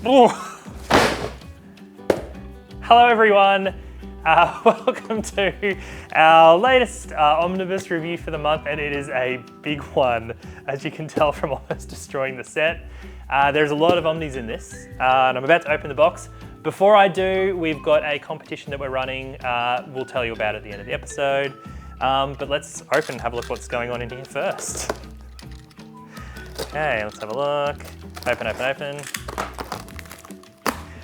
Oh. Hello everyone, welcome to our latest Omnibus review for the month, and it is a big one, as you can tell from almost destroying the set. There's a lot of Omnis in this, and I'm about to open the box. Before I do, we've got a competition that we're running. We'll tell you about it at the end of the episode, but let's open and have a look what's going on in here first. Okay, let's have a look. Open.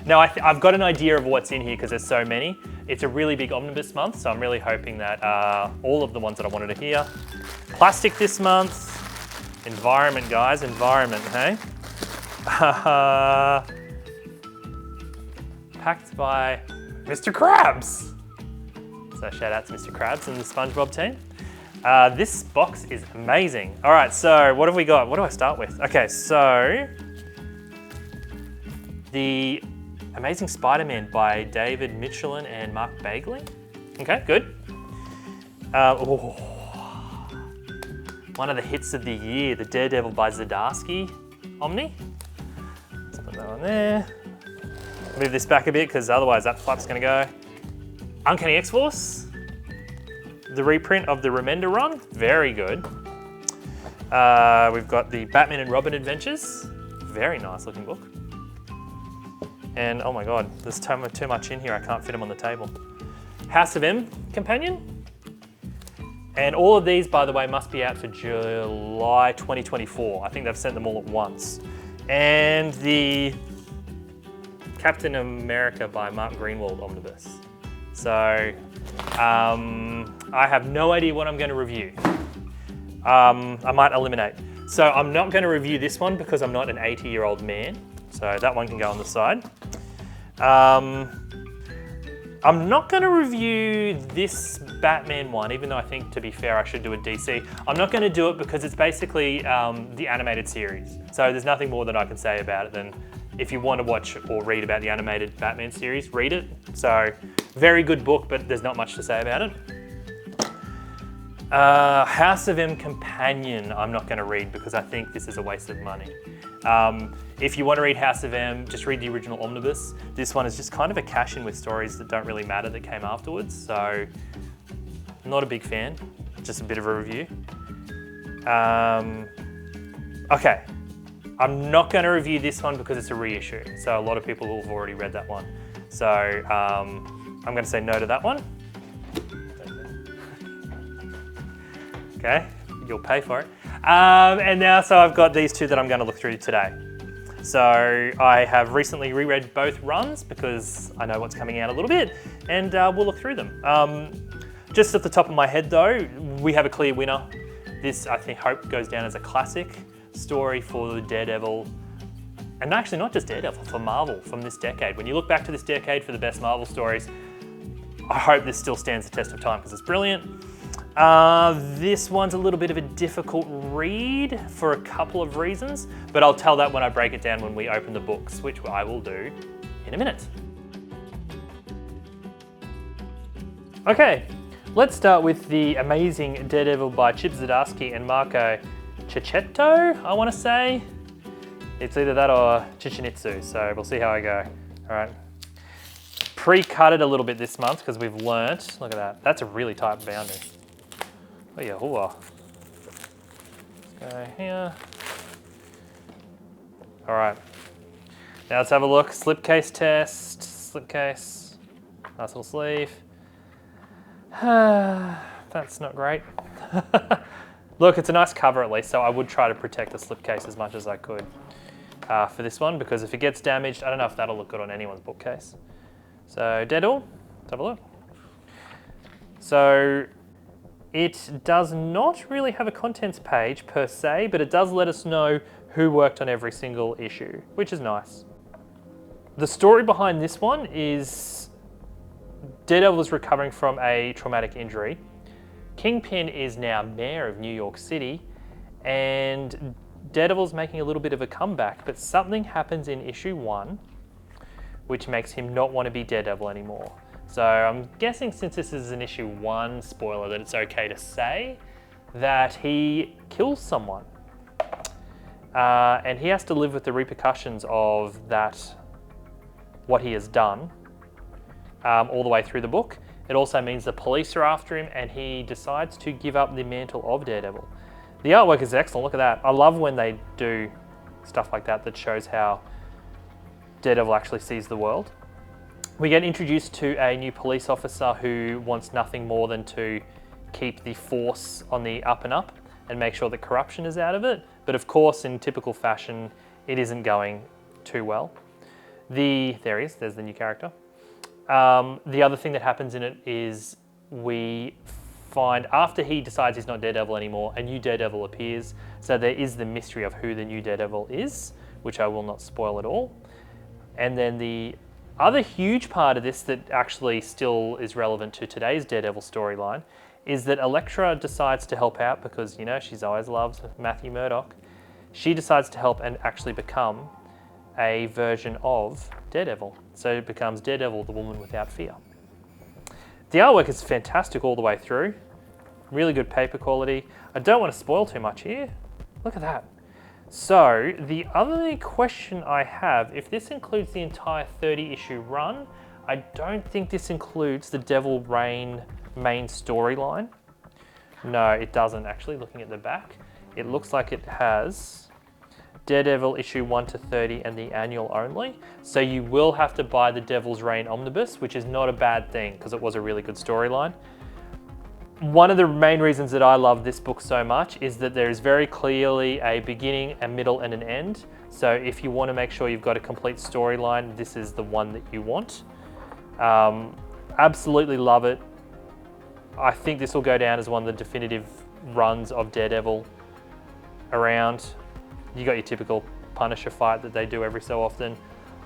Now, I've got an idea of what's in here because there's so many. It's a really big Omnibus month, so I'm really hoping that all of the ones that I wanted to hear. Plastic this month. Environment, guys, environment, hey? Packed by Mr. Krabs. So shout out to Mr. Krabs and the SpongeBob team. This box is amazing. All right, so what have we got? What do I start with? Okay, so the Amazing Spider-Man by David Michelin and Mark Bagley. Okay, good. One of the hits of the year, the Daredevil by Zdarsky Omni. Let's put that on there. Move this back a bit because otherwise that flap's gonna go. Uncanny X-Force. The reprint of the Remender run, very good. We've got the Batman and Robin Adventures. Very nice looking book. And oh my God, there's too much in here, I can't fit them on the table. House of M companion. And all of these, by the way, must be out for July 2024. I think they've sent them all at once. And the Captain America by Mark Greenwald Omnibus. So, I have no idea what I'm going to review. I might eliminate. So I'm not going to review this one because I'm not an 80-year-old man. So that one can go on the side. I'm not going to review this Batman one, even though I think, to be fair, I should do a DC. I'm not going to do it because it's basically the animated series. So there's nothing more that I can say about it than if you want to watch or read about the animated Batman series, read it. So very good book, but there's not much to say about it. House of M Companion, I'm not going to read because I think this is a waste of money. If you want to read House of M, just read the original Omnibus. This one is just kind of a cash-in with stories that don't really matter that came afterwards, so not a big fan, just a bit of a review. Okay, I'm not going to review this one because it's a reissue, so a lot of people have already read that one. So I'm going to say no to that one. Okay, you'll pay for it. And now, so I've got these two that I'm going to look through today. So I have recently reread both runs because I know what's coming out a little bit, and we'll look through them. Just at the top of my head though, we have a clear winner. This, I think, hope goes down as a classic story for the Daredevil, and actually not just Daredevil, for Marvel from this decade. When you look back to this decade for the best Marvel stories, I hope this still stands the test of time because it's brilliant. This one's a little bit of a difficult read for a couple of reasons, but I'll tell that when I break it down when we open the books, which I will do in a minute. Okay, let's start with the Amazing Daredevil by Chip Zdarsky and Marco Checchetto, I want to say. It's either that or Chichinitsu, so we'll see how I go. All right. Pre-cut it a little bit this month because we've learnt, look at that, that's a really tight boundary. Oh yeah, hoo-ah. Let's go here. All right, now let's have a look. Slipcase test, slipcase, nice little sleeve. That's not great. Look, it's a nice cover at least, so I would try to protect the slipcase as much as I could for this one, because if it gets damaged, I don't know if that'll look good on anyone's bookcase. So Daredevil, let's have a look. So it does not really have a contents page per se, but it does let us know who worked on every single issue, which is nice. The story behind this one is Daredevil is recovering from a traumatic injury. Kingpin is now mayor of New York City, and Daredevil's making a little bit of a comeback, but something happens in issue 1 which makes him not want to be Daredevil anymore. So I'm guessing, since this is an issue 1 spoiler, that it's okay to say that he kills someone. And he has to live with the repercussions of that what he has done all the way through the book. It also means the police are after him and he decides to give up the mantle of Daredevil. The artwork is excellent, look at that. I love when they do stuff like that that shows how Daredevil actually sees the world. We get introduced to a new police officer who wants nothing more than to keep the force on the up and up and make sure that corruption is out of it. But of course, in typical fashion, it isn't going too well. There he is, there's the new character. The other thing that happens in it is we find after he decides he's not Daredevil anymore, a new Daredevil appears. So there is the mystery of who the new Daredevil is, which I will not spoil at all. And then the other huge part of this that actually still is relevant to today's Daredevil storyline is that Elektra decides to help out because, you know, she's always loved Matthew Murdock. She decides to help and actually become a version of Daredevil. So it becomes Daredevil, the woman without fear. The artwork is fantastic all the way through. Really good paper quality. I don't want to spoil too much here. Look at that. So the other question I have, if this includes the entire 30-issue run, I don't think this includes the Devil Reign main storyline. No, it doesn't actually, looking at the back. It looks like it has Daredevil issue 1 to 30 and the annual only. So you will have to buy the Devil's Reign Omnibus, which is not a bad thing because it was a really good storyline. One of the main reasons that I love this book so much is that there is very clearly a beginning, a middle, and an end. So if you want to make sure you've got a complete storyline, this is the one that you want. Absolutely love it. I think this will go down as one of the definitive runs of Daredevil around. You got your typical Punisher fight that they do every so often.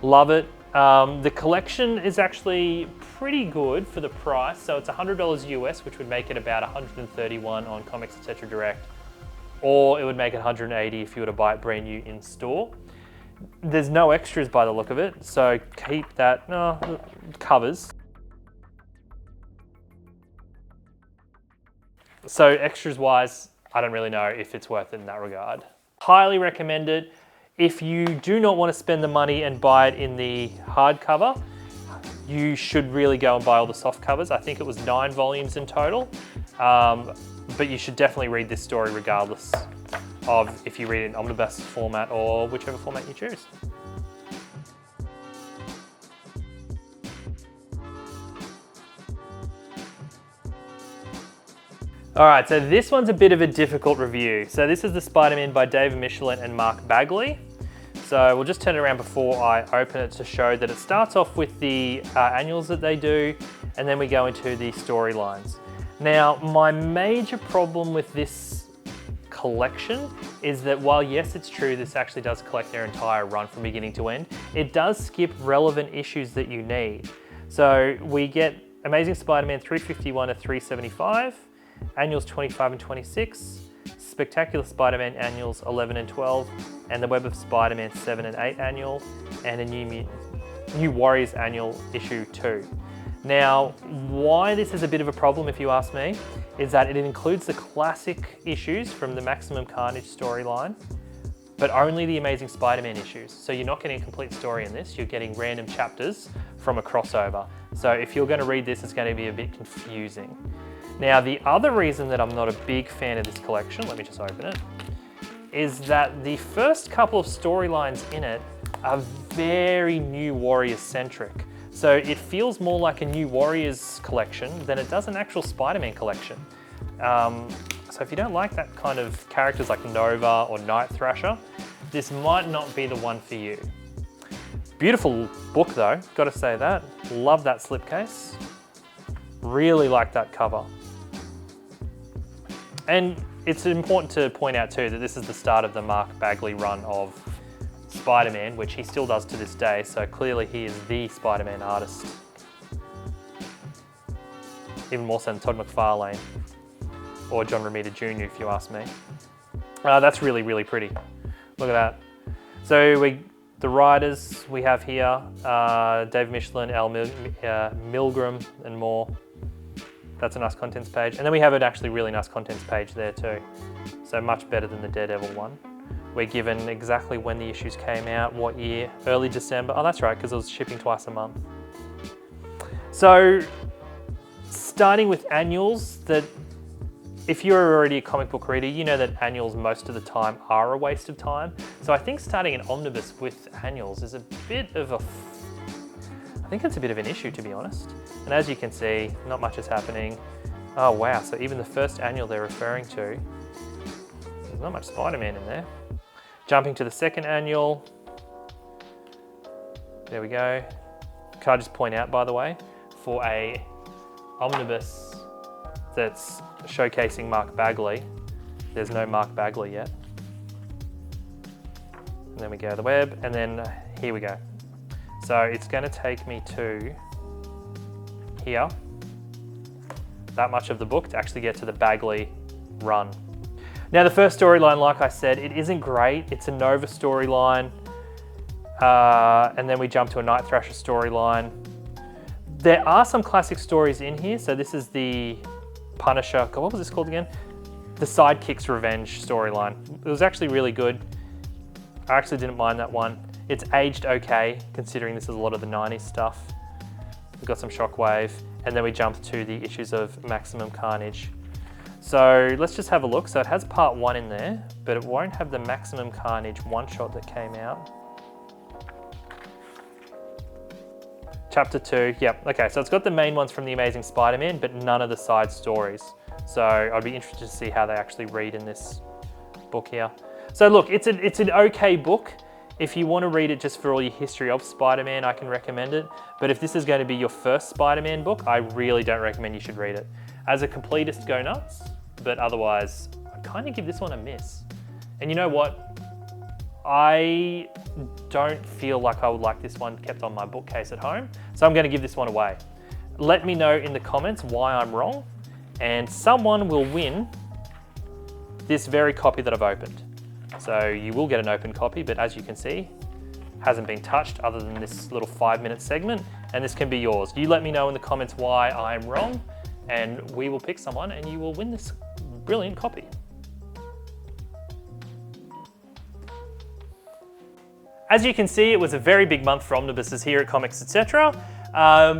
Love it. The collection is actually pretty good for the price. So it's $100 US, which would make it about $131 on Comics Etc. Direct, or it would make it $180 if you were to buy it brand new in store. There's no extras by the look of it, so keep that. No, covers. So extras wise, I don't really know if it's worth it in that regard. Highly recommend it. If you do not want to spend the money and buy it in the hardcover, you should really go and buy all the soft covers. I think it was 9 volumes in total, but you should definitely read this story regardless of if you read it in Omnibus format or whichever format you choose. All right, so this one's a bit of a difficult review. So this is the Spider-Man by David Michelin and Mark Bagley. So we'll just turn it around before I open it to show that it starts off with the annuals that they do, and then we go into the storylines. Now, my major problem with this collection is that while yes, it's true, this actually does collect their entire run from beginning to end, it does skip relevant issues that you need. So we get Amazing Spider-Man 351 to 375, Annuals 25 and 26, Spectacular Spider-Man Annuals 11 and 12, and the Web of Spider-Man 7 and 8 Annual, and a New Warriors Annual issue 2. Now, why this is a bit of a problem, if you ask me, is that it includes the classic issues from the Maximum Carnage storyline, but only the Amazing Spider-Man issues. So you're not getting a complete story in this, you're getting random chapters from a crossover. So if you're going to read this, it's going to be a bit confusing. Now, the other reason that I'm not a big fan of this collection, let me just open it, is that the first couple of storylines in it are very New Warriors centric. So it feels more like a New Warriors collection than it does an actual Spider-Man collection. So if you don't like that kind of characters like Nova or Night Thrasher, this might not be the one for you. Beautiful book though, gotta say that. Love that slipcase. Really like that cover. And it's important to point out too that this is the start of the Mark Bagley run of Spider-Man, which he still does to this day, so clearly he is the Spider-Man artist. Even more so than Todd McFarlane or John Romita Jr. if you ask me. That's really, really pretty. Look at that. So the writers we have here, Dave Michelin, Al Milgram and more. That's a nice contents page. And then we have an actually really nice contents page there too. So much better than the Daredevil one, We're given exactly when the issues came out, what year, early December. Oh, that's right, because it was shipping twice a month. So, starting with annuals, that if you're already a comic book reader, you know that annuals most of the time are a waste of time. So I think starting an omnibus with annuals is a bit of I think it's a bit of an issue, to be honest. And as you can see, not much is happening. Oh wow, so even the first annual they're referring to, there's not much Spider-Man in there. Jumping to the second annual. There we go. Can I just point out, by the way, for a omnibus that's showcasing Mark Bagley, there's no Mark Bagley yet. And then we go to the web, and then here we go. So it's going to take me to here, that much of the book, to actually get to the Bagley run. Now the first storyline, like I said, it isn't great. It's a Nova storyline. And then we jump to a Night Thrasher storyline. There are some classic stories in here. So this is the Punisher, God, what was this called again? The Sidekick's Revenge storyline. It was actually really good. I actually didn't mind that one. It's aged okay, considering this is a lot of the 90s stuff. We've got some Shockwave, and then we jump to the issues of Maximum Carnage. So let's just have a look. So it has part 1 in there, but it won't have the Maximum Carnage one-shot that came out. Chapter 2, yep, okay, so it's got the main ones from The Amazing Spider-Man, but none of the side stories. So I'd be interested to see how they actually read in this book here. So look, it's an okay book. If you want to read it just for all your history of Spider-Man, I can recommend it. But if this is going to be your first Spider-Man book, I really don't recommend you should read it. As a completist, go nuts, but otherwise, I kind of give this one a miss. And you know what? I don't feel like I would like this one kept on my bookcase at home, so I'm going to give this one away. Let me know in the comments why I'm wrong, and someone will win this very copy that I've opened. So you will get an open copy, but as you can see, hasn't been touched other than this little 5-minute segment, and this can be yours. You let me know in the comments why I'm wrong, and we will pick someone and you will win this brilliant copy. As you can see, it was a very big month for omnibuses here at Comics Etc.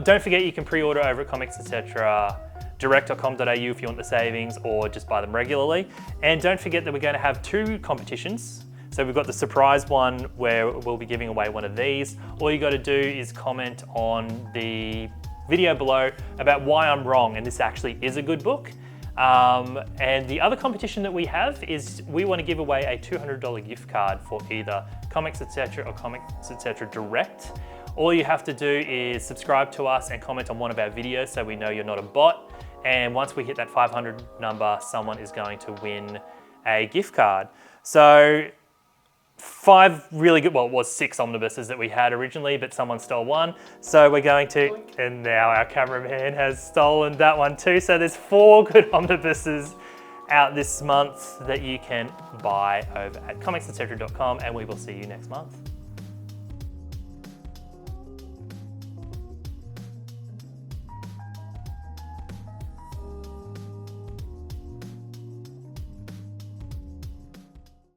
Don't forget you can pre-order over at Comics Etc. direct.com.au if you want the savings, or just buy them regularly. And don't forget that we're going to have 2 competitions. So we've got the surprise one where we'll be giving away one of these. All you got to do is comment on the video below about why I'm wrong and this actually is a good book. And the other competition that we have is we want to give away a $200 gift card for either Comics Etc. or Comics Etc. Direct. All you have to do is subscribe to us and comment on one of our videos so we know you're not a bot. And once we hit that 500 number, someone is going to win a gift card. So 5 really good, well, it was 6 omnibuses that we had originally, but someone stole one. So we're going to, and now our cameraman has stolen that one too. So there's 4 good omnibuses out this month that you can buy over at comicsetc.com, and we will see you next month.